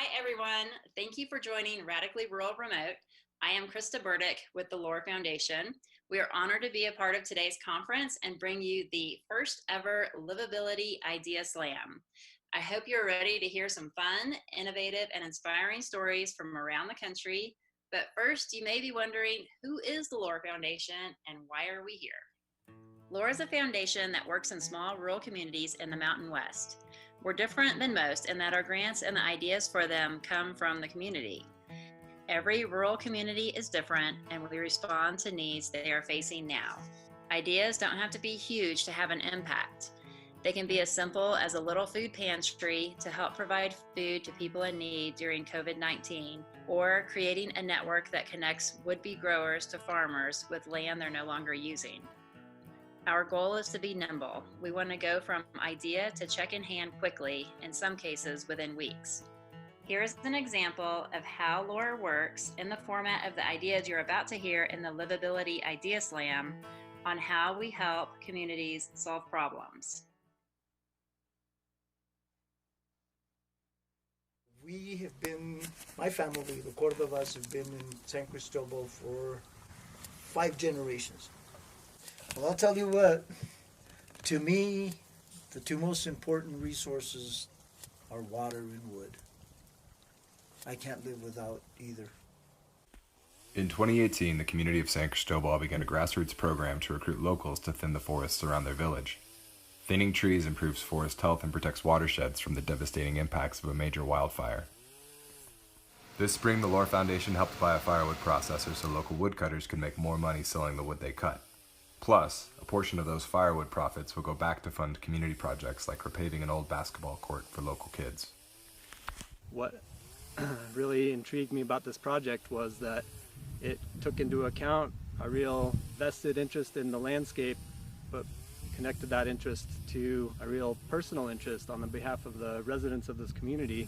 Hi, everyone. Thank you for joining Radically Rural Remote. I am Krista Burdick with the LOR Foundation. We are honored to be a part of today's conference and bring you the first ever Livability Idea Slam. I hope you're ready to hear some fun, innovative, and inspiring stories from around the country. But first, you may be wondering, who is the LOR Foundation and why are we here? LOR is a foundation that works in small rural communities in the Mountain West. We're different than most in that our grants and the ideas for them come from the community. Every rural community is different, and we respond to needs they are facing now. Ideas don't have to be huge to have an impact. They can be as simple as a little food pantry to help provide food to people in need during COVID-19, or creating a network that connects would-be growers to farmers with land they're no longer using. Our goal is to be nimble. We want to go from idea to check in hand quickly, in some cases within weeks. Here is an example of how LOR works in the format of the ideas you're about to hear in the Livability Idea Slam on how we help communities solve problems. We have been, my family, the Cordovas, have been in San Cristobal for 5 generations. Well, I'll tell you what, to me, the 2 most important resources are water and wood. I can't live without either. In 2018, the community of San Cristobal began a grassroots program to recruit locals to thin the forests around their village. Thinning trees improves forest health and protects watersheds from the devastating impacts of a major wildfire. This spring, the LOR Foundation helped buy a firewood processor so local woodcutters could make more money selling the wood they cut. Plus, a portion of those firewood profits will go back to fund community projects like repaving an old basketball court for local kids. What really intrigued me about this project was that it took into account a real vested interest in the landscape, but connected that interest to a real personal interest on the behalf of the residents of this community,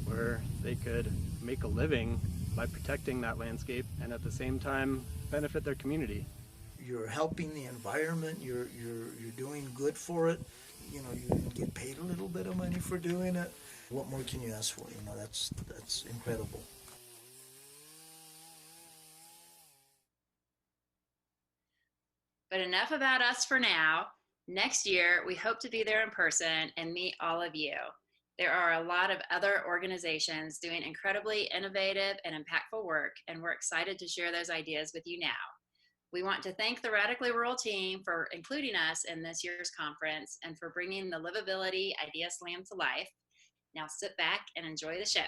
where they could make a living by protecting that landscape and at the same time benefit their community. You're helping the environment, you're doing good for it, you get paid a little bit of money for doing it. What more can you ask for? That's incredible. But enough about us for now. Next year, we hope to be there in person and meet all of you. There are a lot of other organizations doing incredibly innovative and impactful work, and we're excited to share those ideas with you now. We want to thank the Radically Rural team for including us in this year's conference and for bringing the Livability Idea Slam to life. Now sit back and enjoy the show.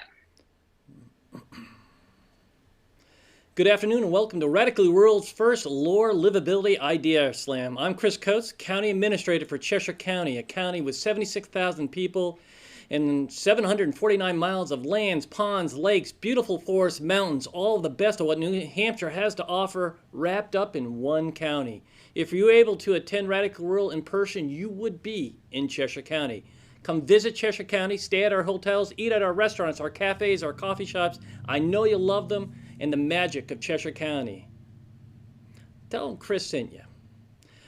Good afternoon and welcome to Radically Rural's first LOR Livability Idea Slam. I'm Chris Coates, County Administrator for Cheshire County, a county with 76,000 people and 749 miles of lands, ponds, lakes, beautiful forests, mountains, all of the best of what New Hampshire has to offer wrapped up in one county. If you're able to attend Radically Rural in person, you would be in Cheshire County. Come visit Cheshire County, stay at our hotels, eat at our restaurants, our cafes, our coffee shops. I know you love them and the magic of Cheshire County. Tell them Chris sent you.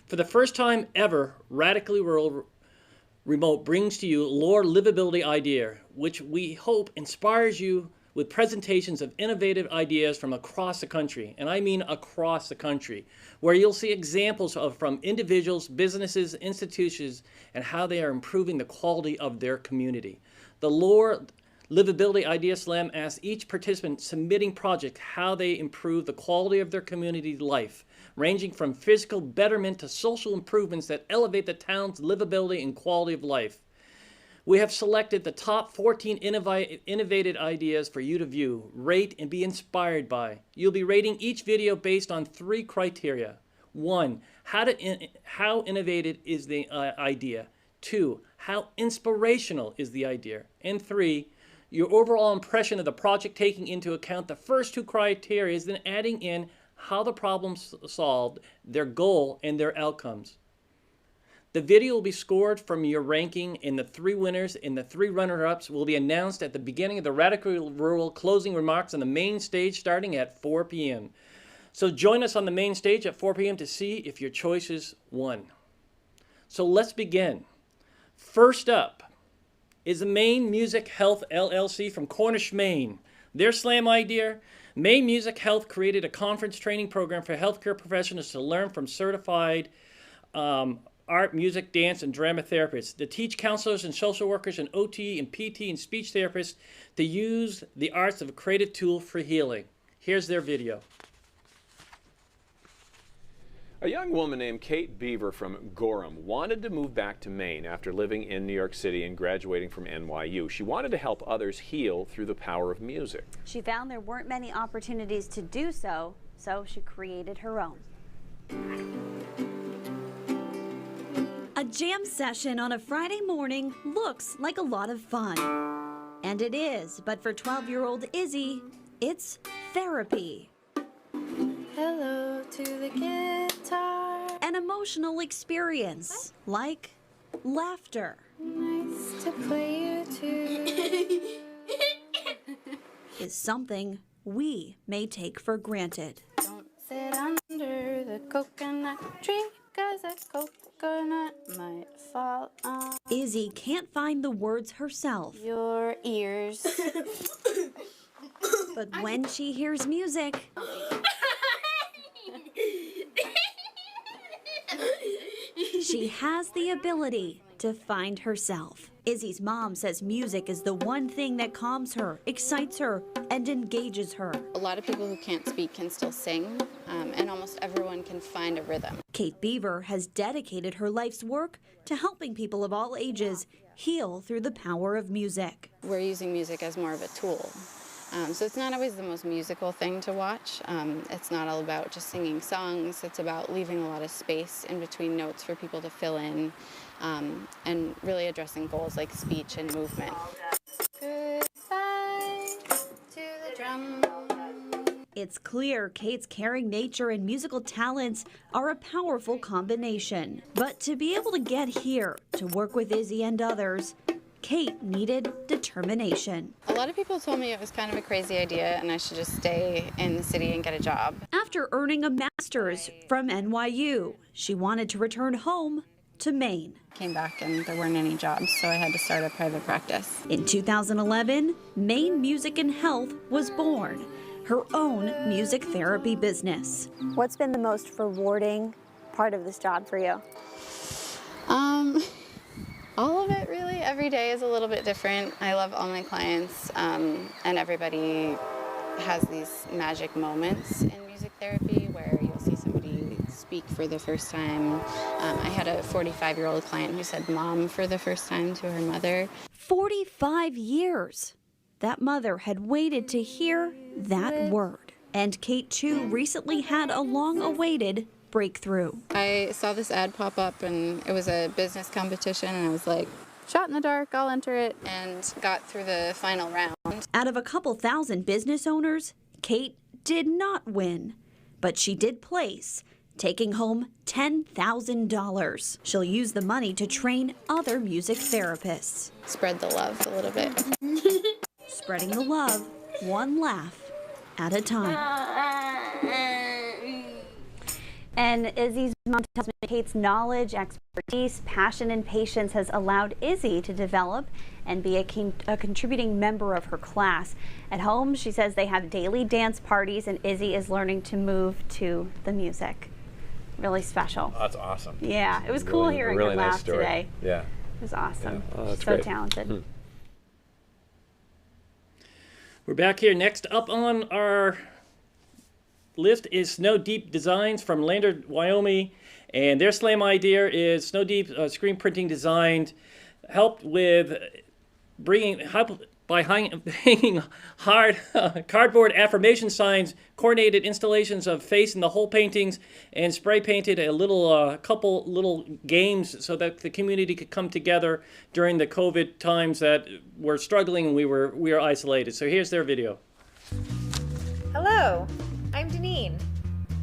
For the first time ever, Radically Rural Remote brings to you LOR Livability Idea, which we hope inspires you with presentations of innovative ideas from across the country, and I mean across the country, where you'll see examples from individuals, businesses, institutions, and how they are improving the quality of their community. The LOR Livability Idea Slam asks each participant submitting project how they improve the quality of their community life, ranging from physical betterment to social improvements that elevate the town's livability and quality of life. We have selected the top 14 innovative ideas for you to view, rate, and be inspired by. You'll be rating each video based on 3 criteria. 1, how innovative is the idea? 2, how inspirational is the idea? And 3, your overall impression of the project, taking into account the first 2 criteria, then adding in how the problem's solved, their goal, and their outcomes. The video will be scored from your ranking, and the 3 winners and the 3 runner-ups will be announced at the beginning of the Radically Rural closing remarks on the main stage starting at 4 p.m. So join us on the main stage at 4 p.m. to see if your choices won. So let's begin. First up, is the Maine Music Health LLC from Cornish, Maine. Their slam idea: Maine Music Health created a conference training program for healthcare professionals to learn from certified art, music, dance, and drama therapists, to teach counselors and social workers and OT and PT and speech therapists to use the arts as a creative tool for healing. Here's their video. A young woman named Kate Beaver from Gorham wanted to move back to Maine after living in New York City and graduating from NYU. She wanted to help others heal through the power of music. She found there weren't many opportunities to do so, so she created her own. A jam session on a Friday morning looks like a lot of fun. And it is, but for 12-year-old Izzy, it's therapy. Hello to the guitar. An emotional experience, like laughter. Nice to play you too. Is something we may take for granted. Don't sit under the coconut tree, 'cause a coconut might fall on Izzy can't find the words herself. your ears. But when she hears music, she has the ability to find herself. Izzy's mom says music is the one thing that calms her, excites her, and engages her. A lot of people who can't speak can still sing, and almost everyone can find a rhythm. Kate Beaver has dedicated her life's work to helping people of all ages heal through the power of music. We're using music as more of a tool. So it's not always the most musical thing to watch. It's not all about just singing songs. It's about leaving a lot of space in between notes for people to fill in, and really addressing goals like speech and movement. Goodbye to the drum. It's clear Kate's caring nature and musical talents are a powerful combination. But to be able to get here, to work with Izzy and others, Kate needed determination. A lot of people told me it was kind of a crazy idea and I should just stay in the city and get a job. After earning a master's from NYU, she wanted to return home to Maine. Came back and there weren't any jobs, so I had to start a private practice. In 2011, Maine Music and Health was born, her own music therapy business. What's been the most rewarding part of this job for you? All of it, really. Every day is a little bit different. I love all my clients, and everybody has these magic moments in music therapy where you'll see somebody speak for the first time. I had a 45-year-old client who said mom for the first time to her mother. 45 years. That mother had waited to hear that word. And Kate, too, recently had a long-awaited breakthrough. I saw this ad pop up and it was a business competition and I was like, shot in the dark, I'll enter it, and got through the final round. Out of a couple thousand business owners, Kate did not win, but she did place, taking home $10,000. She'll use the money to train other music therapists. Spread the love a little bit. Spreading the love, one laugh at a time. And Izzy's mom tells me Kate's knowledge, expertise, passion, and patience has allowed Izzy to develop and be a contributing member of her class. At home, she says they have daily dance parties, and Izzy is learning to move to the music. Really special. Oh, that's awesome. Yeah, it was cool hearing her laugh today. Yeah. It was awesome. Yeah. Oh, that's so great. talented. We're back here. Next up on our list is Snow Deep Designs from Lander, Wyoming, and their slam idea is Snow Deep screen printing designed, helped with hanging hard cardboard affirmation signs, coordinated installations of face and the whole paintings, and spray painted a little couple little games so that the community could come together during the COVID times that we're struggling and we were isolated. So here's their video. Hello, I'm Deneen.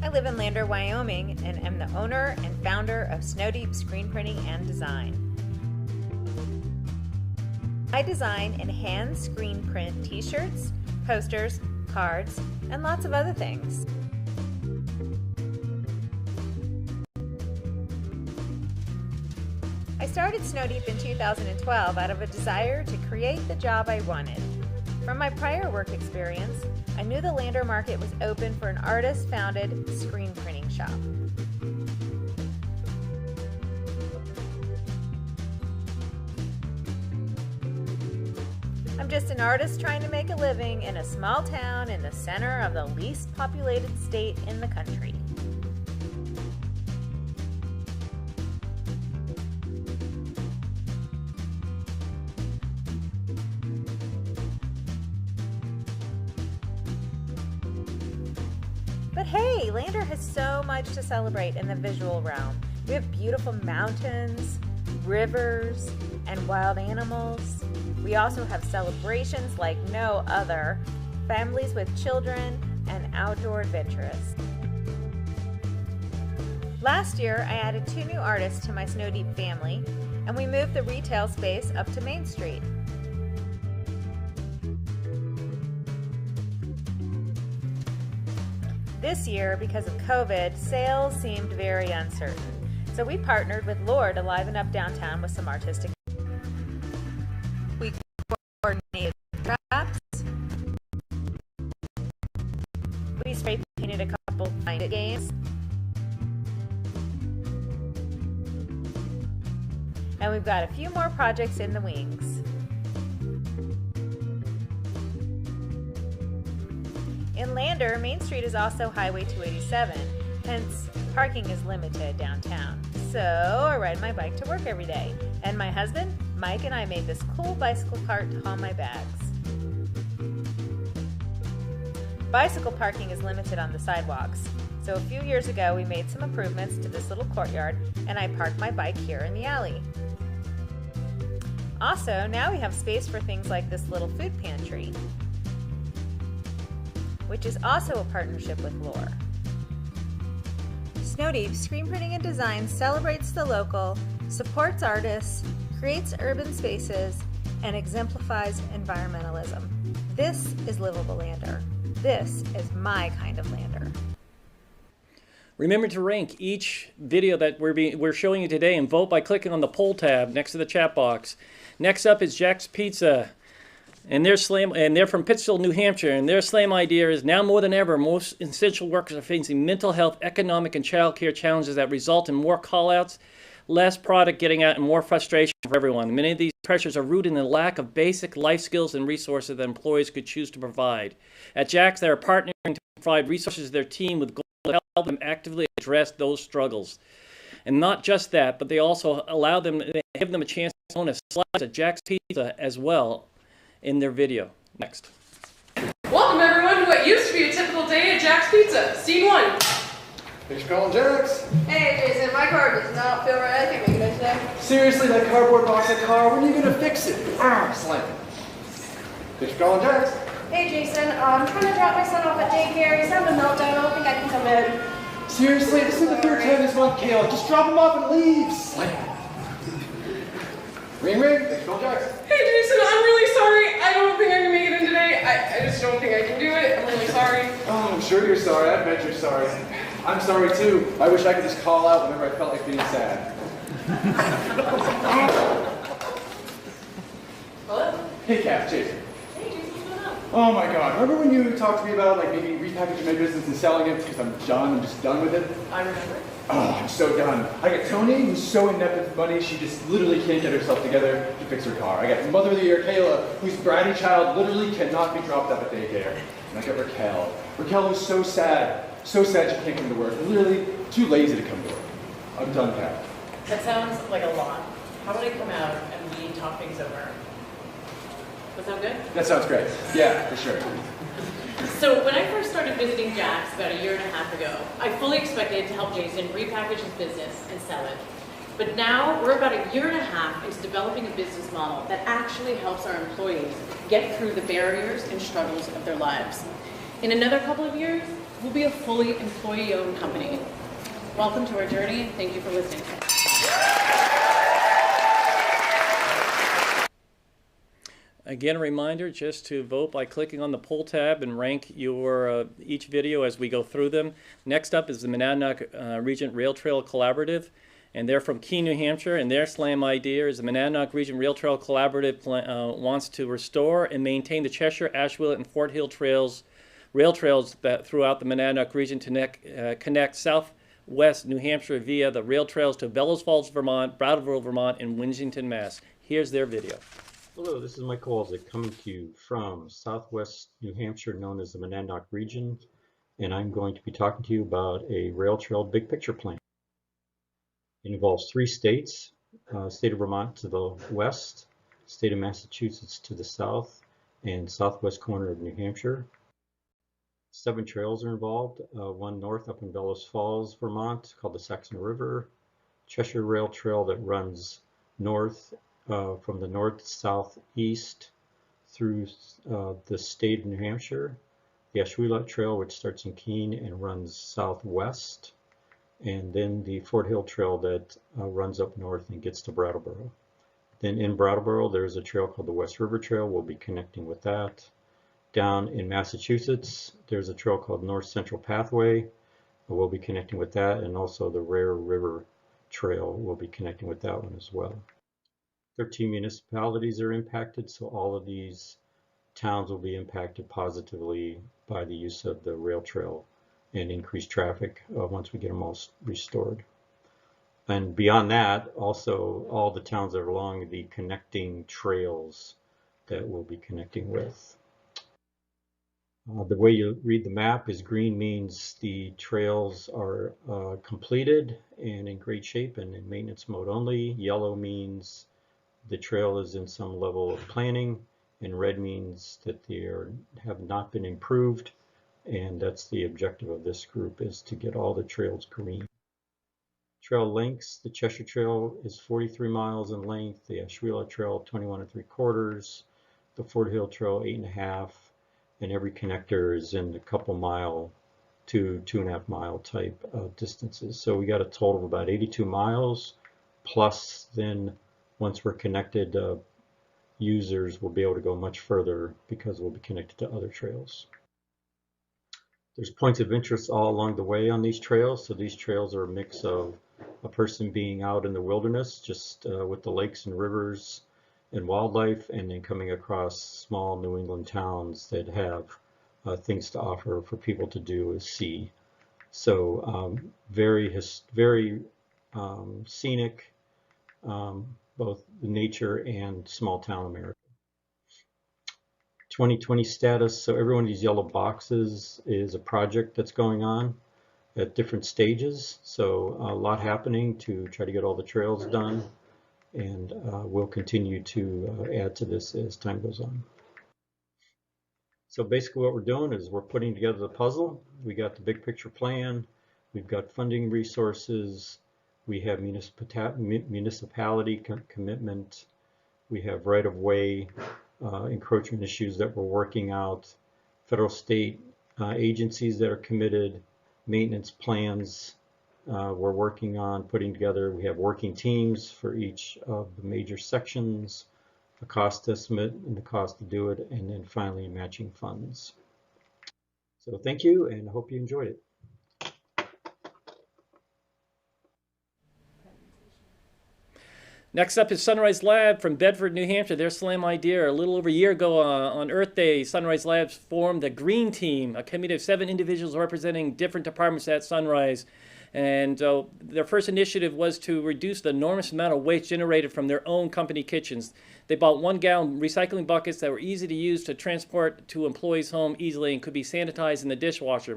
I live in Lander, Wyoming, and am the owner and founder of Snow Deep Screen Printing and Design. I design and hand screen print t-shirts, posters, cards, and lots of other things. I started Snow Deep in 2012 out of a desire to create the job I wanted. From my prior work experience, I knew the Lander market was open for an artist-founded screen printing shop. I'm just an artist trying to make a living in a small town in the center of the least populated state in the country. But hey, Lander has so much to celebrate in the visual realm. We have beautiful mountains, rivers, and wild animals. We also have celebrations like no other, families with children, and outdoor adventurists. Last year, I added 2 new artists to my Snow Deep family, and we moved the retail space up to Main Street. This year, because of COVID, sales seemed very uncertain. So we partnered with LOR to liven up downtown with some artistic. We coordinated traps. We spray painted a couple Find It games. And we've got a few more projects in the wings. In Lander, Main Street is also Highway 287, hence parking is limited downtown. So I ride my bike to work every day. And my husband, Mike, and I made this cool bicycle cart to haul my bags. Bicycle parking is limited on the sidewalks. So a few years ago, we made some improvements to this little courtyard, and I parked my bike here in the alley. Also, now we have space for things like this little food pantry, which is also a partnership with LOR. Snow Deep Screen Printing and Design celebrates the local, supports artists, creates urban spaces, and exemplifies environmentalism. This is livable Lander. This is my kind of Lander. Remember to rank each video that we're showing you today and vote by clicking on the poll tab next to the chat box. Next up is Jack's Pizza. And they're from Pittsfield, New Hampshire, and their slam idea is now more than ever, most essential workers are facing mental health, economic, and child care challenges that result in more call-outs, less product getting out, and more frustration for everyone. Many of these pressures are rooted in the lack of basic life skills and resources that employees could choose to provide. At Jack's, they are partnering to provide resources to their team with goals to help them actively address those struggles. And not just that, but they also give them a chance to own a slice of Jack's Pizza as well in their video. Next. Welcome everyone to what used to be a typical day at Jack's Pizza. Scene 1. Thanks for calling Jack's. Hey Jason, my car does not feel right. I think we can today. Seriously, that cardboard box of car, when are you gonna fix it? Slam. Thanks for calling Jack's. Hey Jason, I'm trying to drop my son off at daycare. He's having a meltdown. I don't think I can come in. Seriously, this is the 3rd time this month, Kale. Just drop him off and leave. Slam. Ring, ring. Thanks for calling Jack's. Hey Jason, I'm really sorry. I don't think I can make it in today. I just don't think I can do it. I'm really sorry. Oh, I'm sure you're sorry. I bet you're sorry. I'm sorry too. I wish I could just call out whenever I felt like being sad. Hello? Hey, Kat, Jason. Hey Jason, what's going on? Oh my God. Remember when you talked to me about like maybe repackaging my business and selling it because I'm just done with it? I remember. Oh, I'm so done. I got Tony, who's so inept with money, she just literally can't get herself together to fix her car. I got Mother of the Year, Kayla, whose bratty child literally cannot be dropped off at daycare. And I got Raquel. Raquel was so sad she can't come to work. Literally too lazy to come to work. I'm done, Kat. That sounds like a lot. How about I come out and we talk things over? That sound good? That sounds great. Yeah, for sure. So when I first started visiting Jack's about 1.5 years ago, I fully expected to help Jason repackage his business and sell it. But now we're about 1.5 years into developing a business model that actually helps our employees get through the barriers and struggles of their lives. In another couple of years, we'll be a fully employee-owned company. Welcome to our journey, and thank you for listening. Again, a reminder just to vote by clicking on the poll tab and rank your each video as we go through them. Next up is the Monadnock Regent Rail Trail Collaborative. And they're from Keene, New Hampshire, and their slam idea is the Monadnock Region Rail Trail Collaborative wants to restore and maintain the Cheshire, Asheville, and Fort Hill rail trails that throughout the Monadnock region to connect southwest New Hampshire via the rail trails to Bellows Falls, Vermont, Brattleboro, Vermont, and Winchendon, Mass. Here's their video. Hello, this is Mike Walczyk coming to you from southwest New Hampshire, known as the Monadnock region, and I'm going to be talking to you about a rail trail big picture plan. It involves 3 states, state of Vermont to the west, state of Massachusetts to the south, and southwest corner of New Hampshire. 7 trails are involved, one north up in Bellows Falls, Vermont, called the Saxon River, Cheshire Rail Trail that runs north from the north southeast through the state of New Hampshire, the Ashwelot Trail, which starts in Keene and runs southwest, and then the Fort Hill Trail that runs up north and gets to Brattleboro. Then in Brattleboro, there's a trail called the West River Trail. We'll be connecting with that. Down in Massachusetts, there's a trail called North Central Pathway. We'll be connecting with that, and also the Rare River Trail. We'll be connecting with that one as well. 13 municipalities are impacted, so all of these towns will be impacted positively by the use of the rail trail and increased traffic once we get them all restored. And beyond that, also all the towns that are along the connecting trails that we'll be connecting with. The way you read the map is green means the trails are completed and in great shape and in maintenance mode only. Yellow means the trail is in some level of planning, and red means that they have not been improved. And that's the objective of this group, is to get all the trails green. Trail lengths, the Cheshire Trail is 43 miles in length, the Ashwelot Trail 21 3/4, the Fort Hill Trail 8.5, and every connector is in the couple mile to 2.5 mile type of distances. So we got a total of about 82 miles, plus then once we're connected, users will be able to go much further because we'll be connected to other trails. There's points of interest all along the way on these trails. So these trails are a mix of a person being out in the wilderness, just with the lakes and rivers and wildlife, and then coming across small New England towns that have things to offer for people to do as see. So very scenic, both the nature and small town America. 2020 status, so every one of these yellow boxes is a project that's going on at different stages. So a lot happening to try to get all the trails done, and we'll continue to add to this as time goes on. So basically what we're doing is we're putting together the puzzle. We got the big picture plan, we've got funding resources, we have municipality commitment, we have right-of-way encroachment issues that we're working out, federal state agencies that are committed, maintenance plans we're working on putting together. We have working teams for each of the major sections, a cost estimate and the cost to do it, and then finally matching funds. So thank you, and I hope you enjoyed it. Next up is Sunrise Lab from Bedford, New Hampshire. Their slam idea, a little over a year ago on Earth Day, Sunrise Labs formed the Green Team, a committee of 7 individuals representing different departments at Sunrise. And their first initiative was to reduce the enormous amount of waste generated from their own company kitchens. They bought 1-gallon recycling buckets that were easy to use to transport to employees' home easily and could be sanitized in the dishwasher.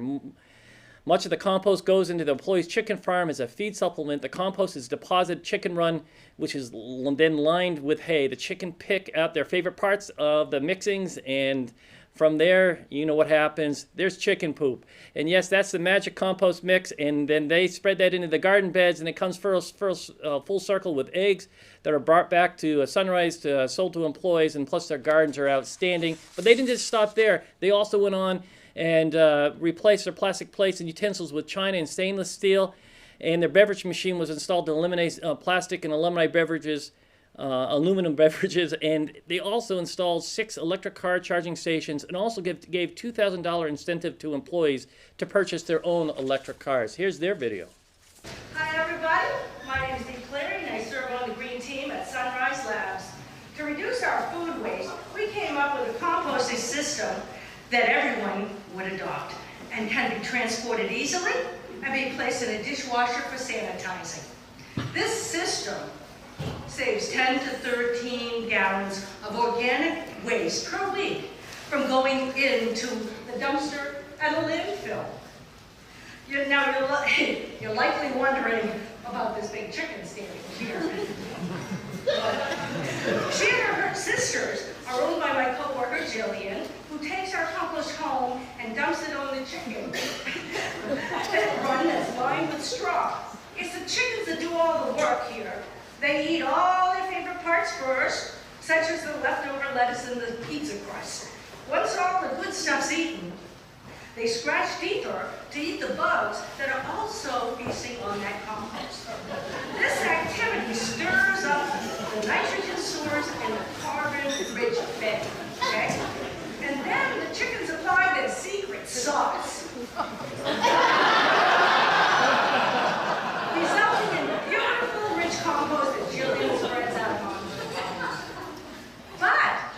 Much of the compost goes into the employee's chicken farm as a feed supplement. The compost is deposited chicken run, which is then lined with hay. The chicken pick out their favorite parts of the mixings, and from there, you know what happens. There's chicken poop. And yes, that's the magic compost mix, and then they spread that into the garden beds, and it comes full circle with eggs that are brought back to Sunrise, sold to employees, and plus their gardens are outstanding. But they didn't just stop there. They also went on and replaced their plastic plates and utensils with china and stainless steel, and their beverage machine was installed to eliminate plastic and aluminum beverages, and they also installed 6 electric car charging stations, and also gave $2,000 incentive to employees to purchase their own electric cars. Here's their video. Hi everybody, my name is our food waste, we came up with a composting system that everyone would adopt and can be transported easily and be placed in a dishwasher for sanitizing. This system saves 10 to 13 gallons of organic waste per week from going into the dumpster at a landfill. Now you're likely wondering about this big chicken standing here. She and her sisters are owned by my coworker Jillian, who takes our compost home and dumps it on the chicken. That run that's lined with straw. It's the chickens that do all the work here. They eat all their favorite parts first, such as the leftover lettuce and the pizza crust. Once all the good stuff's eaten, they scratch deeper to eat the bugs that are also feasting on that compost. This activity stirs up the nitrogen source and the carbon-rich bed, okay? And then the chickens apply their secret sauce, resulting in beautiful, rich compost that Jillian spreads out on the farm. But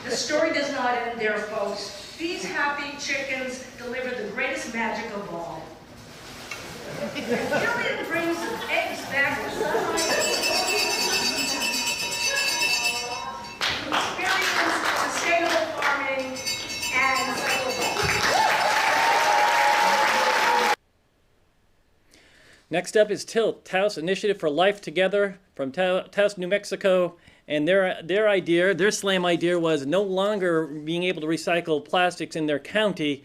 the story does not end there, folks. These happy chickens deliver the greatest magic of all. Jillian brings the eggs back to sunlight to experience sustainable farming and cycle. Next up is TILT, Taos Initiative for Life Together from Taos, New Mexico. And their idea, their slam idea, was no longer being able to recycle plastics in their county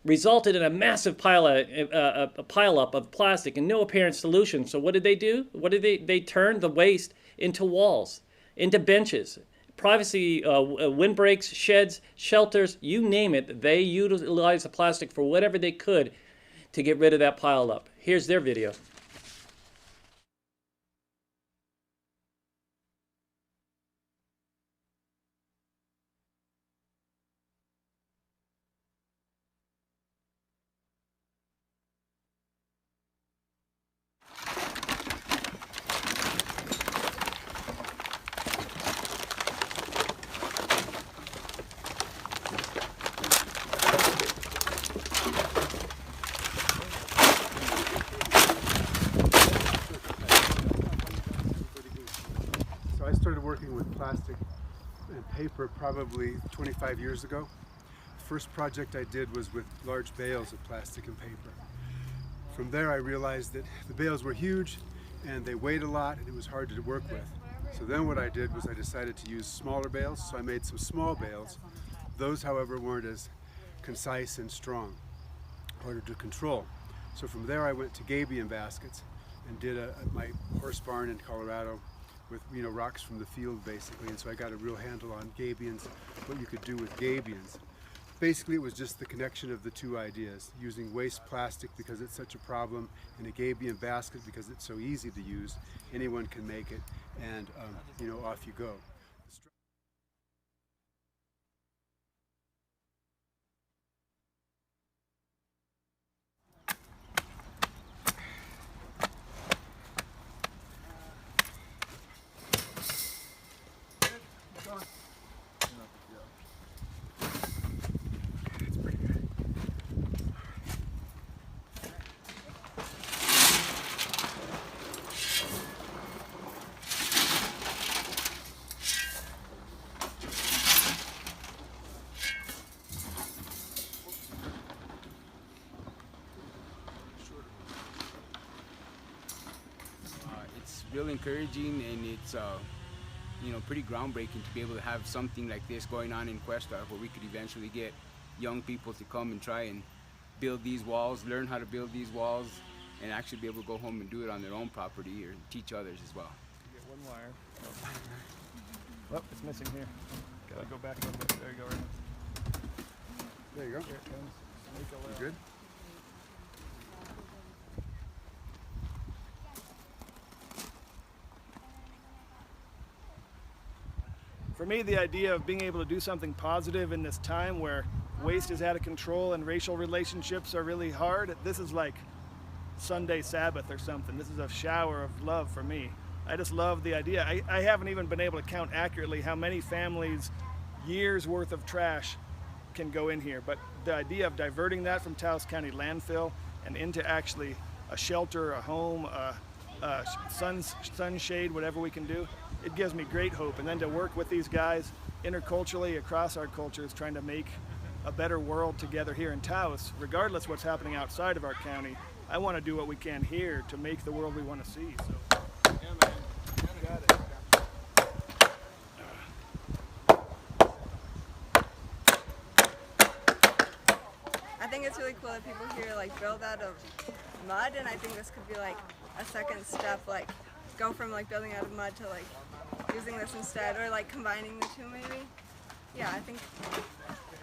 resulted in a massive pile-up of plastic and no apparent solution. So what did they do? They turned the waste into walls, into benches, privacy windbreaks, sheds, shelters, you name it. They utilized the plastic for whatever they could to get rid of that pile-up. Here's their video. Plastic and paper probably 25 years ago. The first project I did was with large bales of plastic and paper. From there I realized that the bales were huge and they weighed a lot and it was hard to work with. So then what I did was I decided to use smaller bales, so I made some small bales. Those, however, weren't as concise and strong, harder to control. So from there I went to gabion baskets and did my horse barn in Colorado with rocks from the field basically, and so I got a real handle on gabions, what you could do with gabions. Basically it was just the connection of the two ideas, using waste plastic because it's such a problem, and a gabion basket because it's so easy to use, anyone can make it, and off you go. Real encouraging, and it's pretty groundbreaking to be able to have something like this going on in Cuesta, where we could eventually get young people to come and try and build these walls, learn how to build these walls, and actually be able to go home and do it on their own property or teach others as well. Get one wire. Oh, it's missing here. Gotta go back a little bit. There you go. Right. There you go. Here it comes. Make a You good? For me, the idea of being able to do something positive in this time where waste is out of control and racial relationships are really hard, this is like Sunday Sabbath or something. This is a shower of love for me. I just love the idea. I haven't even been able to count accurately how many families' years worth of trash can go in here, but the idea of diverting that from Taos County landfill and into actually a shelter, a home, sunshade, whatever we can do, it gives me great hope. And then to work with these guys interculturally across our cultures, trying to make a better world together here in Taos, regardless what's happening outside of our county. I want to do what we can here to make the world we want to see. So, yeah, man. Got it. I think it's really cool that people here like build out of mud, and I think this could be like a second step, like go from like building out of mud to like using this instead, or like combining the two maybe. Yeah,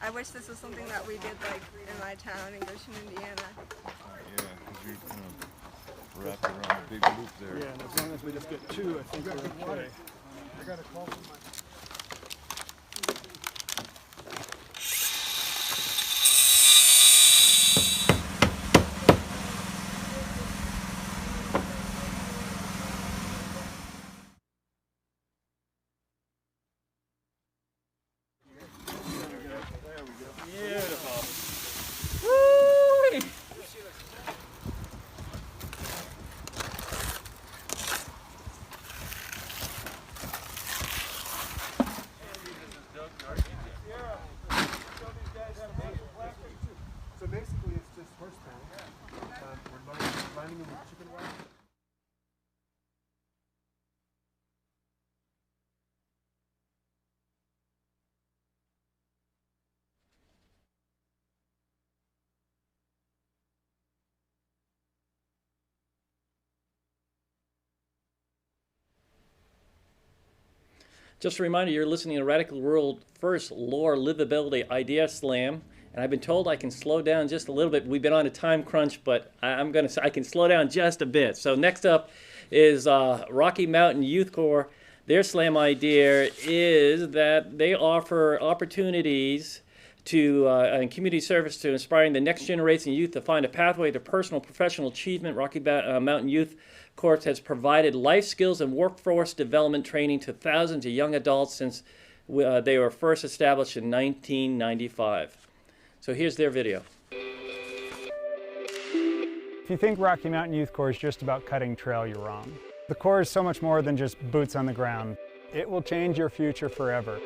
I wish this was something that we did like in my town in Goshen, Indiana. Yeah, because you kind of wrapped around a big loop there. Yeah, and as long as we just get two, I think we're okay. I got a call from my... So basically it's just horse pound. We're lining them with chicken wire. Just a reminder, you're listening to Radical World First LOR Livability Idea Slam, and I've been told I can slow down just a little bit. We've been on a time crunch, but I can slow down just a bit. So next up is Rocky Mountain Youth Corps. Their slam idea is that they offer opportunities to and community service to inspiring the next generation of youth to find a pathway to personal professional achievement. Rocky Mountain Youth Corps has provided life skills and workforce development training to thousands of young adults since they were first established in 1995. So here's their video. If you think Rocky Mountain Youth Corps is just about cutting trail, you're wrong. The Corps is so much more than just boots on the ground. It will change your future forever.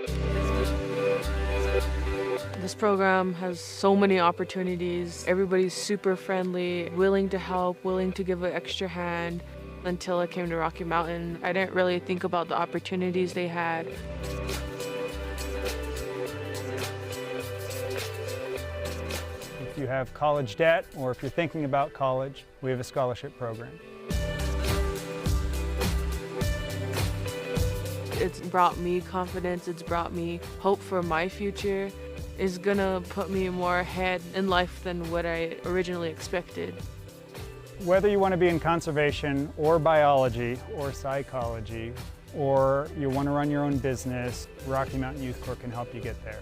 This program has so many opportunities. Everybody's super friendly, willing to help, willing to give an extra hand. Until I came to Rocky Mountain, I didn't really think about the opportunities they had. If you have college debt, or if you're thinking about college, we have a scholarship program. It's brought me confidence, it's brought me hope for my future. It's gonna put me more ahead in life than what I originally expected. Whether you want to be in conservation or biology or psychology, or you want to run your own business, Rocky Mountain Youth Corps can help you get there.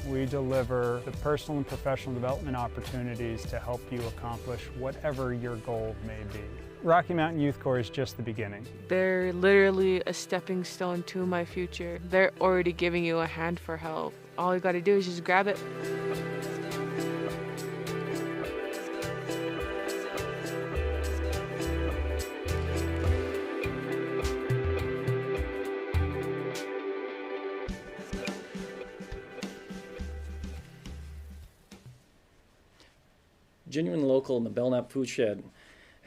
We deliver the personal and professional development opportunities to help you accomplish whatever your goal may be. Rocky Mountain Youth Corps is just the beginning. They're literally a stepping stone to my future. They're already giving you a hand for help. All you gotta do is just grab it. Genuine Local and the Belknap Food Shed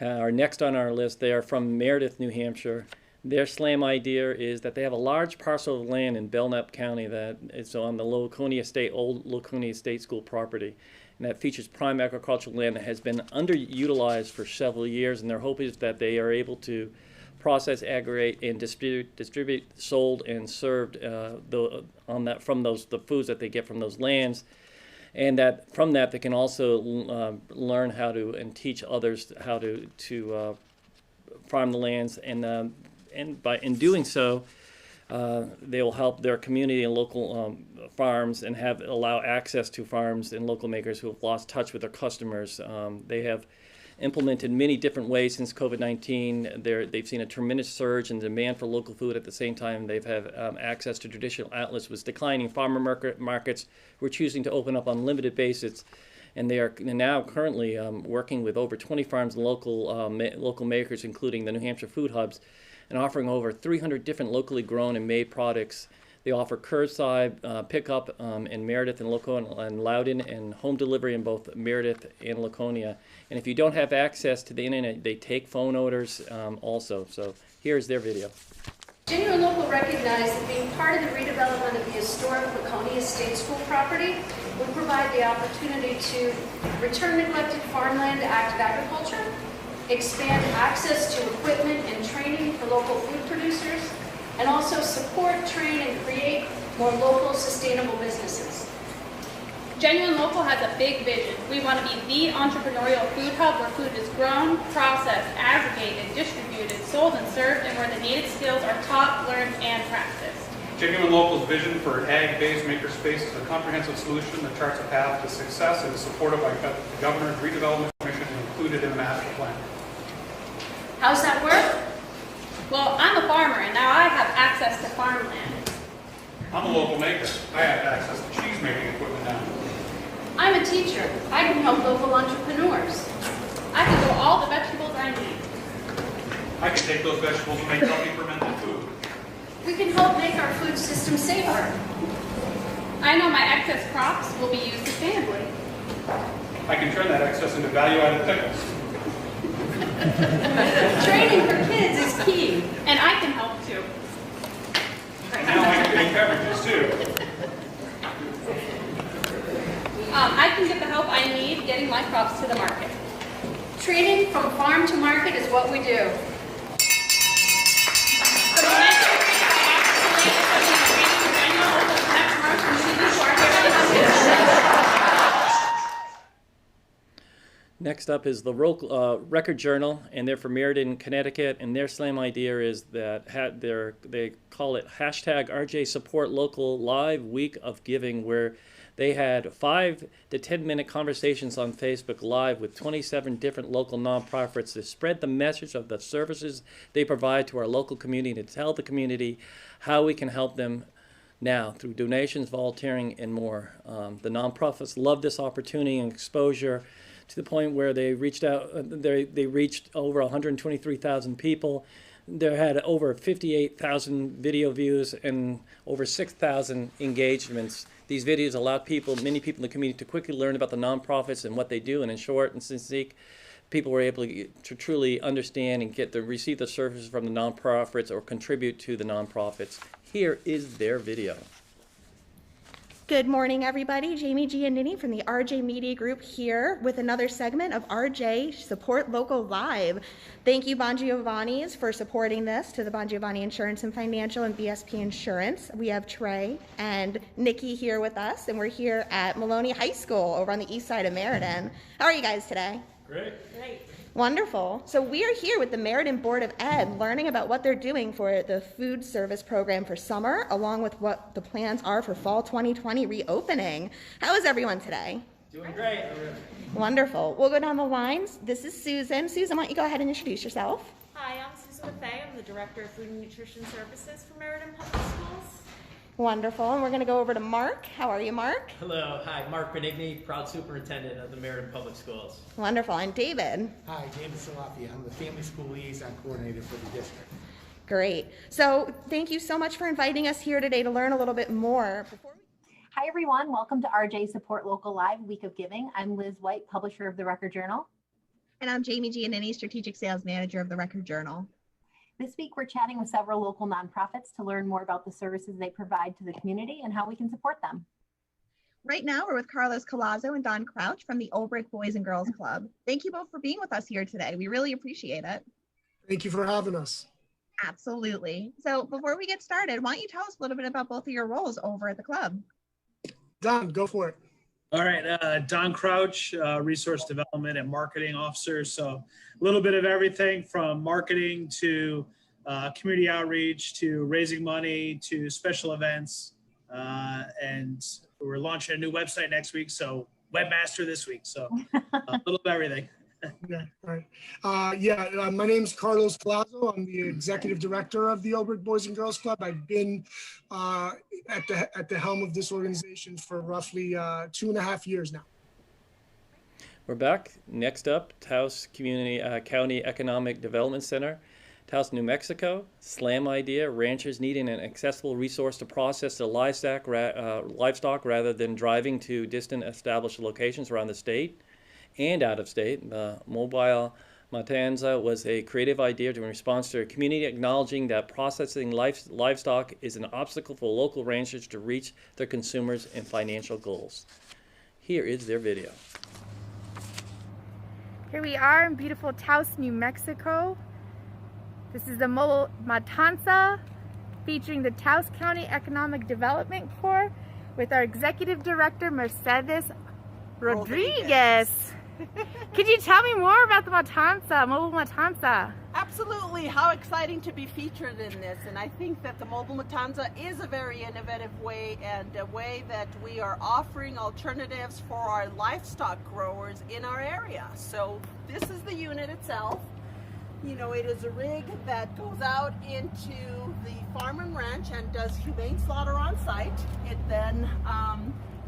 are next on our list. They are from Meredith, New Hampshire. Their slam idea is that they have a large parcel of land in Belknap County that is on the Laconia Estate, old Laconia State School property, and that features prime agricultural land that has been underutilized for several years, and their hope is that they are able to process, aggregate, and distribute sold, and served the foods that they get from those lands. And that from that they can also learn how to and teach others how to farm the lands, and in doing so, they will help their community and local farms and allow access to farms and local makers who have lost touch with their customers. They have implemented many different ways since COVID-19. They've seen a tremendous surge in demand for local food. At the same time, they've had access to traditional outlets was declining. Farmer markets were choosing to open up on limited basis, and they are now currently working with over 20 farms and local makers, including the New Hampshire food hubs, and offering over 300 different locally grown and made products. They offer curbside pickup in Meredith and Loudon, and home delivery in both Meredith and Laconia. And if you don't have access to the internet, they take phone orders also. So here's their video. Genuine Local recognized that being part of the redevelopment of the historic Laconia State School property would provide the opportunity to return neglected farmland to active agriculture, expand access to equipment and training for local food producers, and also support, train, and create more local sustainable businesses. Genuine Local has a big vision. We want to be the entrepreneurial food hub where food is grown, processed, aggregated, distributed, sold, and served, and where the needed skills are taught, learned, and practiced. Genuine Local's vision for ag-based makerspace is a comprehensive solution that charts a path to success and is supported by the Governor's redevelopment mission and included in the master plan. How's that work? Well, I'm a farmer, and now I have access to farmland. I'm a local maker. I have access to cheese-making equipment now. I'm a teacher. I can help local entrepreneurs. I can grow all the vegetables I need. I can take those vegetables and make healthy fermented food. We can help make our food system safer. I know my excess crops will be used sustainably. I can turn that excess into value-added pickles. Training for kids is key. And I can help too. And now I can make beverages too. I can get the help I need getting my crops to the market. Training from farm to market is what we do. Next up is the Record Journal, and they're from Meriden, Connecticut, and their slam idea is that they call it hashtag RJ Support Local Live Week of Giving, where they had 5 to 10 minute conversations on Facebook Live with 27 different local nonprofits to spread the message of the services they provide to our local community, to tell the community how we can help them now through donations, volunteering, and more. The nonprofits love this opportunity and exposure, to the point where they reached out. They reached over 123,000 people. They had over 58,000 video views and over 6,000 engagements. These videos allowed many people in the community to quickly learn about the nonprofits and what they do, and in short and succinct, people were able to truly understand and receive the services from the nonprofits or contribute to the nonprofits. Here is their video. Good morning, everybody. Jamie Giannini from the RJ Media Group here with another segment of RJ Support Local Live. Thank you, Bon Giovanni's, for supporting this, to the Bon Giovanni Insurance and Financial and BSP Insurance. We have Trey and Nikki here with us, and we're here at Maloney High School over on the east side of Meriden. How are you guys today? Great. Great. Wonderful. So we are here with the Meriden Board of Ed, learning about what they're doing for the food service program for summer, along with what the plans are for fall 2020 reopening. How is everyone today? Doing great. Wonderful. We'll go down the lines. This is Susan. Susan, why don't you go ahead and introduce yourself? Hi, I'm Susan Maffei. I'm the Director of Food and Nutrition Services for Meriden Public Schools. Wonderful. And we're going to go over to Mark. How are you, Mark? Hello. Hi, Mark Benigni, proud superintendent of the Meriden Public Schools. Wonderful. And David? Hi, David Salafia. I'm the Family School Liaison Coordinator for the district. Great. So thank you so much for inviting us here today to learn a little bit more. Hi, everyone. Welcome to RJ Support Local Live Week of Giving. I'm Liz White, publisher of the Record Journal. And I'm Jamie Giannini, Strategic Sales Manager of the Record Journal. This week, we're chatting with several local nonprofits to learn more about the services they provide to the community and how we can support them. Right now, we're with Carlos Colazo and Don Crouch from the Olbrich Boys and Girls Club. Thank you both for being with us here today. We really appreciate it. Thank you for having us. Absolutely. So before we get started, why don't you tell us a little bit about both of your roles over at the club? Don, go for it. All right, Don Crouch, Resource Development and Marketing Officer. So a little bit of everything from marketing to community outreach to raising money to special events. And we're launching a new website next week. So webmaster this week. So a little of everything. Yeah, all right. My name's Carlos Palazzo. I'm the executive director of the Elbert Boys and Girls Club. I've been at the helm of this organization for roughly 2.5 years now. We're back. Next up, Taos County Economic Development Center. Taos, New Mexico, SLAM idea, ranchers needing an accessible resource to process their livestock rather than driving to distant established locations around the state and out of state. The mobile matanza was a creative idea in response to a community acknowledging that processing livestock is an obstacle for local ranchers to reach their consumers and financial goals. Here is their video. Here we are in beautiful Taos, New Mexico. This is the mobile matanza featuring the Taos County Economic Development Corps with our executive director, Mercedes Rodriguez. Could you tell me more about the matanza, mobile matanza? Absolutely. How exciting to be featured in this. And I think that the mobile matanza is a very innovative way, and a way that we are offering alternatives for our livestock growers in our area. So this is the unit itself. You know, it is a rig that goes out into the farm and ranch and does humane slaughter on site. It then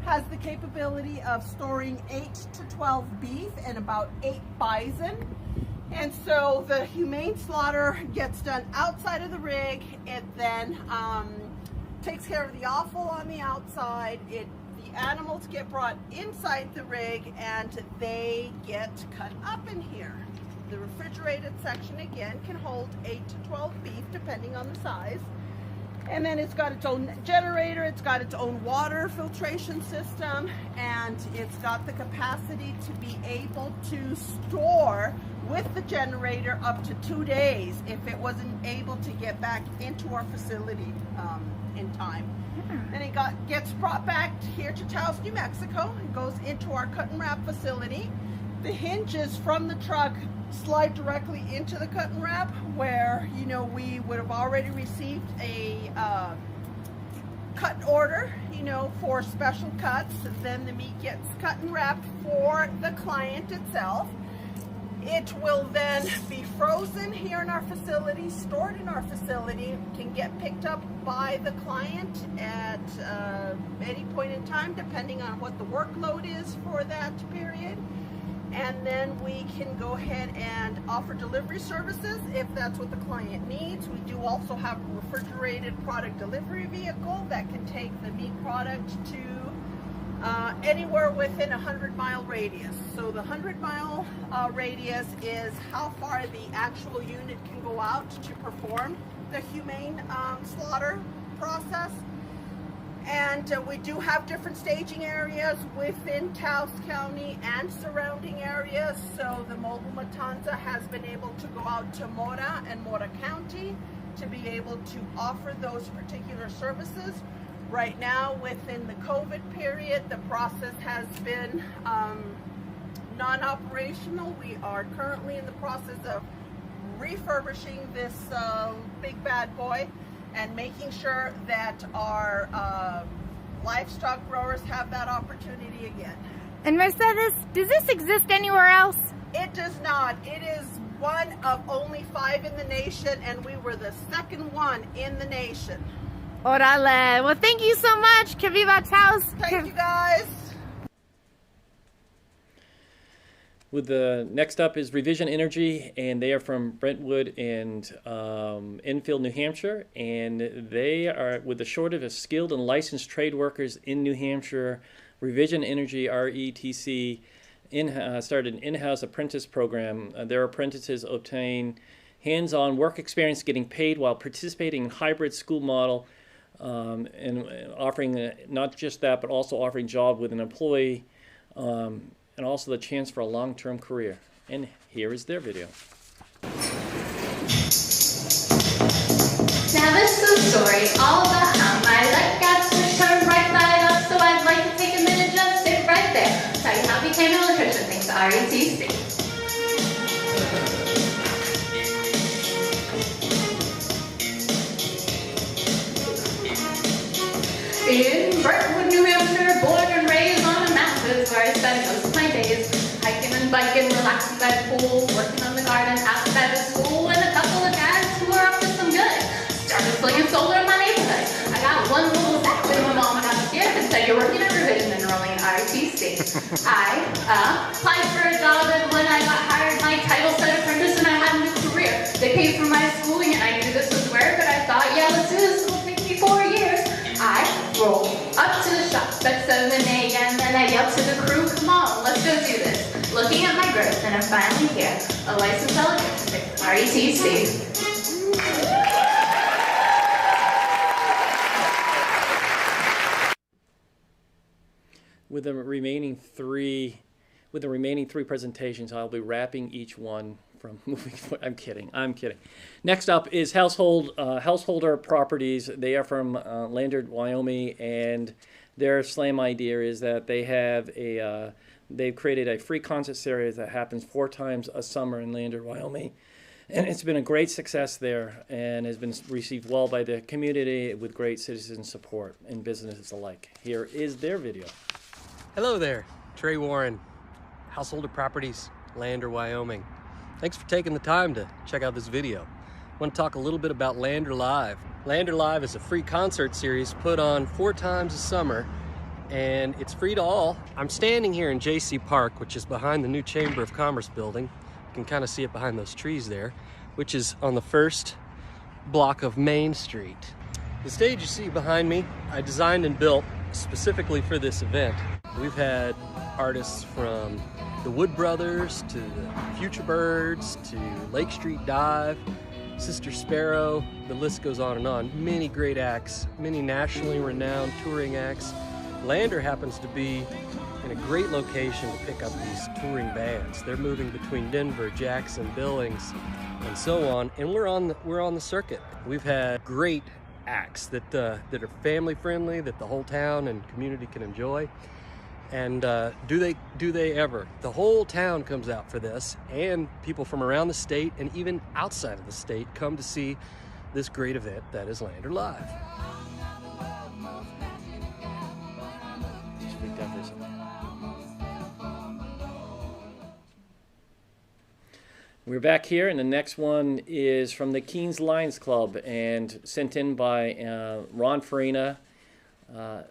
has the capability of storing 8 to 12 beef and about 8 bison. And so the humane slaughter gets done outside of the rig. It then takes care of the offal on the outside. The animals get brought inside the rig and they get cut up in here. The refrigerated section again can hold 8 to 12 beef depending on the size. And then it's got its own generator, it's got its own water filtration system, and it's got the capacity to be able to store with the generator up to 2 days if it wasn't able to get back into our facility in time. Then it gets brought back here to Taos, New Mexico. It goes into our cut and wrap facility. The hinges from the truck slide directly into the cut and wrap, where, you know, we would have already received a cut order, you know, for special cuts. Then the meat gets cut and wrapped for the client itself. It will then be frozen here in our facility, stored in our facility, can get picked up by the client at any point in time, depending on what the workload is for that period. And then we can go ahead and offer delivery services if that's what the client needs. We do also have a refrigerated product delivery vehicle that can take the meat product to anywhere within a 100-mile radius. So the 100-mile radius is how far the actual unit can go out to perform the humane slaughter process. And we do have different staging areas within Taos County and surrounding areas. So the mobile matanza has been able to go out to Mora and Mora County to be able to offer those particular services. Right now, within the COVID period, the process has been non-operational. We are currently in the process of refurbishing this big bad boy and making sure that our livestock growers have that opportunity again. And Mercedes, does this exist anywhere else? It does not. It is one of only 5 in the nation, and we were the second one in the nation. Orale. Well, thank you so much. Que viva Taos. Thank you, guys. With the next up is Revision Energy, and they are from Brentwood and Enfield, New Hampshire, and they are with the shortage of skilled and licensed trade workers in New Hampshire. Revision Energy, RETC, started an in-house apprentice program. Their apprentices obtain hands-on work experience, getting paid while participating in hybrid school model, and offering not just that, but also offering job with an employee. And also the chance for a long-term career. And here is their video. Now this is a story all about how my life got switched turned right side up, so I'd like to take a minute just sit right there. Tell you how I became an electrician thanks to RETC. In Brentwood, New Hampshire, born and raised on the mountains where I spent most of my days hiking and biking, relaxing outside pool, working on the garden, outside of school, and a couple of guys who are up to some good. Started flinging solar in my neighborhood. I got one little sack with my mom downstairs and said, you're working at revision enrolling in ROTC. I applied for a job, and when I got hired, my title said apprentice, and I had a new career. They paid for my schooling, and I knew this was where, but I thought, yeah, let's do this. It'll take me 4 years. I rolled up to the shop at 7 a.m. and I yelled to the crew, come on, let's go do this. Looking at my growth, and I'm finally here, a licensed electrician, ROTC. With the remaining three presentations, I'll be wrapping each one from moving forward. I'm kidding. Next up is Householder Properties. They are from Lander, Wyoming, and their slam idea is that they have they've created a free concert series that happens 4 times a summer in Lander, Wyoming. And it's been a great success there and has been received well by the community with great citizen support and businesses alike. Here is their video. Hello there, Trey Warren, Householder Properties, Lander, Wyoming. Thanks for taking the time to check out this video. I want to talk a little bit about Lander Live. Lander Live is a free concert series put on 4 times a summer, and it's free to all. I'm standing here in JC Park, which is behind the new Chamber of Commerce building. You can kind of see it behind those trees there, which is on the first block of Main Street. The stage you see behind me, I designed and built specifically for this event. We've had artists from the Wood Brothers to the Future Birds to Lake Street Dive, Sister Sparrow, the list goes on and on. Many great acts, many nationally renowned touring acts. Lander happens to be in a great location to pick up these touring bands. They're moving between Denver, Jackson, Billings, and so on, and we're on the circuit. We've had great acts that are family friendly, that the whole town and community can enjoy. And do they ever? The whole town comes out for this, and people from around the state and even outside of the state come to see this great event that is Lander Live. Just freaked out for a second. We're back here, and the next one is from the Keens Lions Club and sent in by Ron Farina,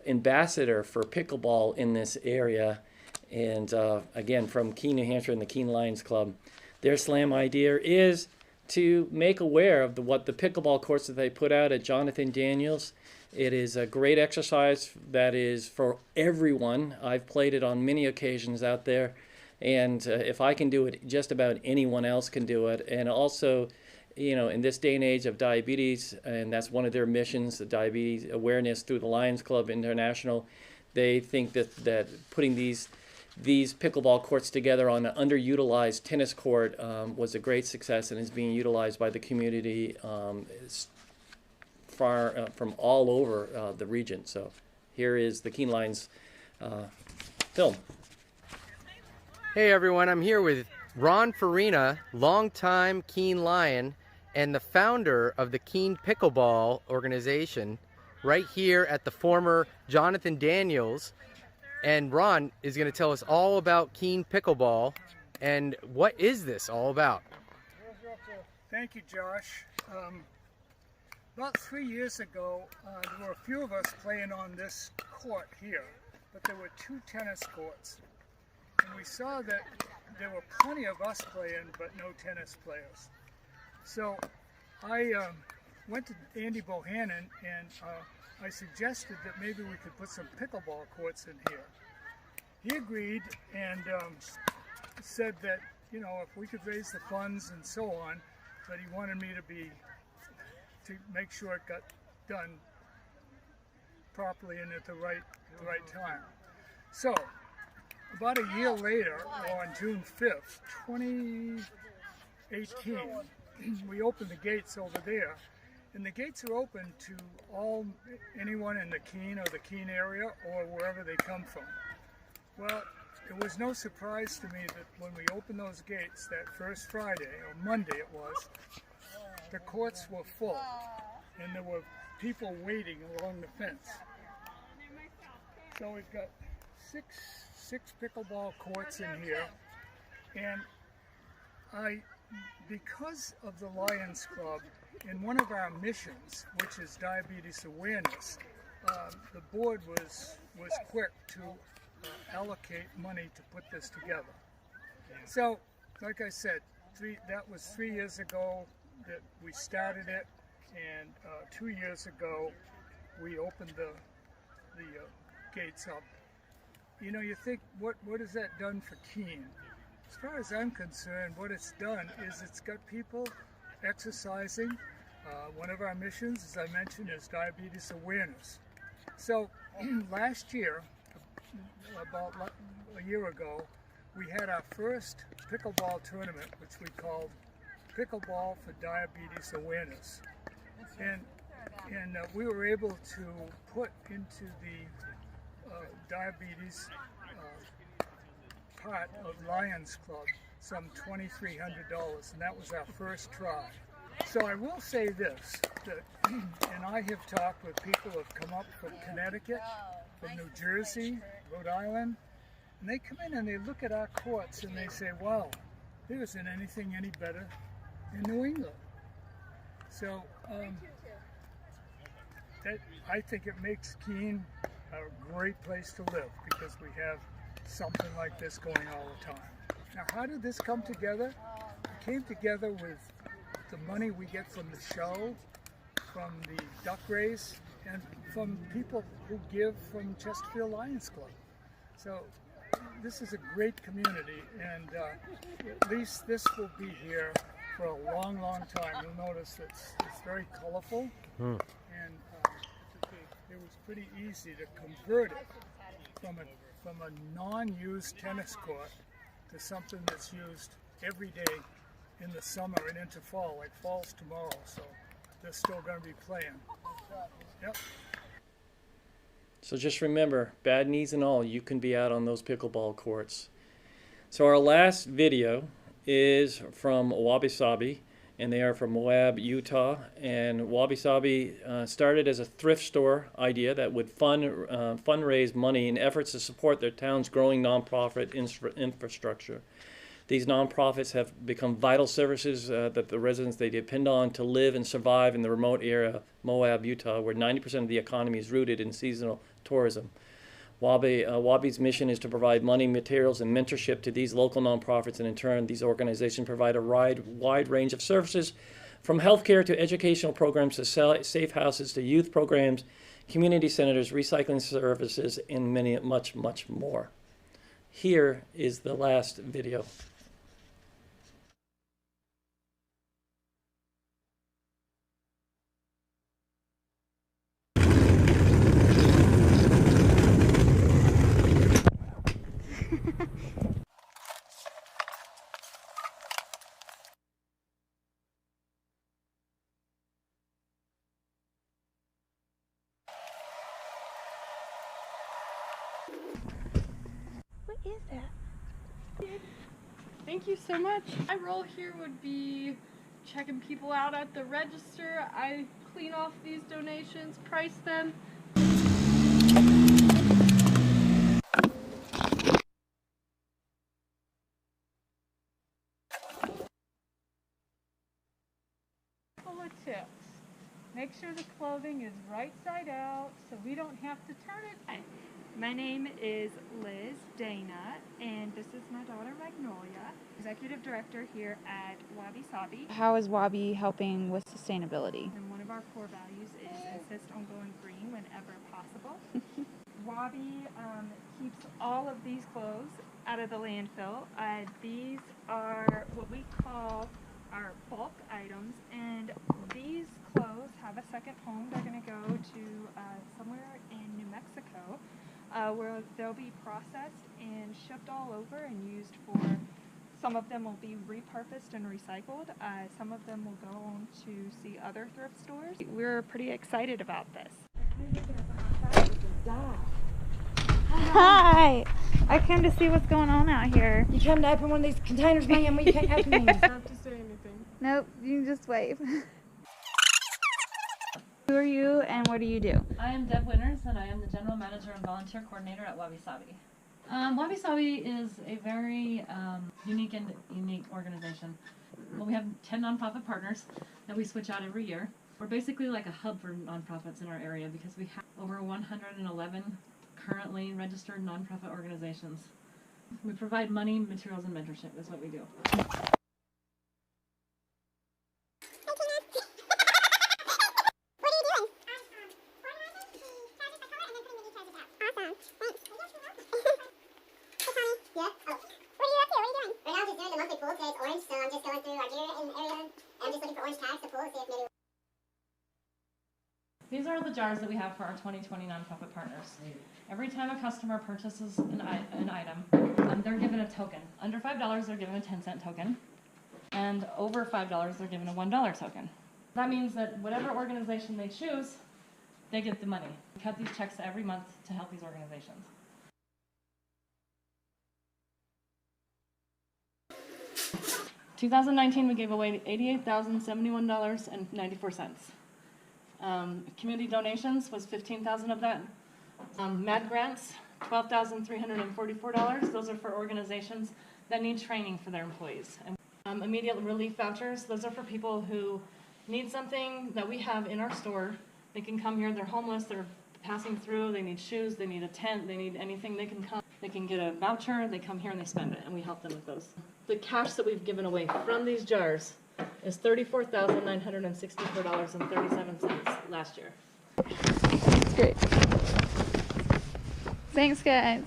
ambassador for pickleball in this area, and again from Keene, New Hampshire, and the Keene Lions Club. Their slam idea is to make aware of what the pickleball courts that they put out at Jonathan Daniels. It is a great exercise that is for everyone. I've played it on many occasions out there, and if I can do it, just about anyone else can do it. And also, you know, in this day and age of diabetes, and that's one of their missions, the diabetes awareness through the Lions Club International, they think that putting these pickleball courts together on an underutilized tennis court was a great success and is being utilized by the community from all over the region. So here is the Keene Lions film. Hey everyone, I'm here with Ron Farina, longtime Keene Lion and the founder of the Keene Pickleball organization, right here at the former Jonathan Daniels. And Ron is going to tell us all about Keene Pickleball and what is this all about? Thank you, Josh. About 3 years ago, there were a few of us playing on this court here, but there were 2 tennis courts. And we saw that there were plenty of us playing, but no tennis players. So I went to Andy Bohannon and I suggested that maybe we could put some pickleball courts in here. He agreed and said that, you know, if we could raise the funds and so on, but he wanted me to make sure it got done properly and at the right time. So about a year later, on June 5th, 2018, we opened the gates over there. And the gates are open to anyone in the Keene or the Keene area or wherever they come from. Well, it was no surprise to me that when we opened those gates that first Friday, or Monday it was, the courts were full. And there were people waiting along the fence. So we've got six pickleball courts in here, and because of the Lions Club, in one of our missions, which is diabetes awareness, the board was quick to allocate money to put this together. So, like I said, that was 3 years ago that we started it, and 2 years ago we opened the gates up. You know, you think, what has that done for Keene? As far as I'm concerned, what it's done is it's got people exercising. One of our missions, as I mentioned, is diabetes awareness. So last year, about a year ago, we had our first pickleball tournament, which we called Pickleball for Diabetes Awareness. And we were able to put into the diabetes part of Lions Club some $2,300, and that was our first try. So I will say this, that, and I have talked with people who have come up from Connecticut, from New Jersey, Rhode Island, and they come in and they look at our courts and they say, wow, there isn't anything any better in New England. So I think it makes Keene a great place to live because we have something like this going all the time. Now, how did this come together? It came together with the money we get from the show, from the duck race, and from people who give from Chesterfield Lions Club. So this is a great community, and at least this will be here for a long, long time. You'll notice it's very colorful, and it was pretty easy to convert it from a non-used tennis court to something that's used every day in the summer and into fall. Like fall's tomorrow, so they're still going to be playing. Yep. So just remember, bad knees and all, you can be out on those pickleball courts. So our last video is from Wabi Sabi, and they are from Moab, Utah. And Wabi Sabi started as a thrift store idea that would fundraise money in efforts to support their town's growing nonprofit infrastructure. These nonprofits have become vital services that the residents they depend on to live and survive in the remote area of Moab, Utah, where 90% of the economy is rooted in seasonal tourism. Wabi's mission is to provide money, materials, and mentorship to these local nonprofits, and in turn, these organizations provide a wide range of services, from healthcare to educational programs to safe houses to youth programs, community centers, recycling services, and much more. Here is the last video. What is that? Thank you so much. My role here would be checking people out at the register. I clean off these donations, price them. Full of tips. Make sure the clothing is right side out so we don't have to turn it. Hi, my name is Liz Dana, and this is my daughter Magnolia, Executive Director here at Wabi Sabi. How is Wabi helping with sustainability? And one of our core values is insist on going green whenever possible. Wabi keeps all of these clothes out of the landfill. These are what we call our bulk items, and these clothes have a second home. They're going to go to somewhere in New Mexico where they'll be processed and shipped all over and used for, some of them will be repurposed and recycled. Some of them will go on to see other thrift stores. We're pretty excited about this. Hi! I came to see what's going on out here. You come to open one of these containers, ma'am, we can't open these. Don't have to say anything. Nope, you can just wave. Who are you and what do you do? I am Deb Winters, and I am the General Manager and Volunteer Coordinator at Wabi Sabi. Wabi Sabi is a very unique organization. Well, we have 10 nonprofit partners that we switch out every year. We're basically like a hub for nonprofits in our area because we have over 111 currently registered nonprofit organizations. We provide money, materials, and mentorship is what we do. These are the jars that we have for our 2020 nonprofit partners. Every time a customer purchases an item, they're given a token. Under $5, they're given a 10-cent token. And over $5, they're given a $1 token. That means that whatever organization they choose, they get the money. We cut these checks every month to help these organizations. In 2019, we gave away $88,071.94. Community donations was $15,000 of that. MAD grants, $12,344. Those are for organizations that need training for their employees. And immediate relief vouchers, those are for people who need something that we have in our store. They can come here, they're homeless, they're passing through, they need shoes, they need a tent, they need anything, they can come. They can get a voucher, they come here and they spend it, and we help them with those. The cash that we've given away from these jars is $34,964.37 last year. That's great. Thanks, guys.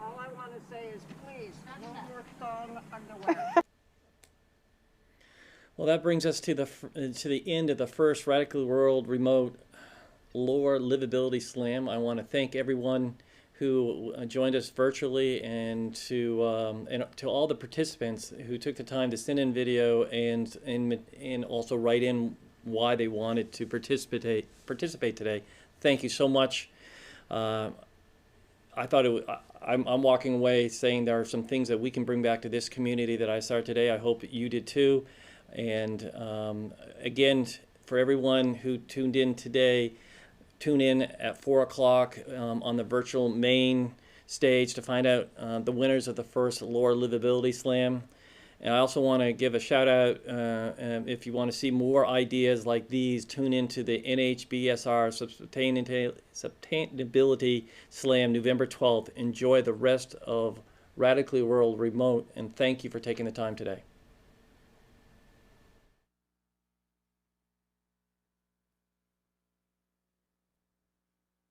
All I want to say is please, no more thong underwear. Well, that brings us to the end of the first Radically World Remote LOR Livability Slam. I want to thank everyone who joined us virtually, and to all the participants who took the time to send in video and also write in why they wanted to participate today. Thank you so much. I thought I'm walking away saying there are some things that we can bring back to this community that I saw today. I hope you did too. And again, for everyone who tuned in today, tune in at 4 o'clock on the virtual main stage to find out the winners of the first LOR Livability Slam. And I also want to give a shout out, if you want to see more ideas like these, tune into the NHBSR Sustainability Slam November 12th. Enjoy the rest of Radically World Remote, and thank you for taking the time today.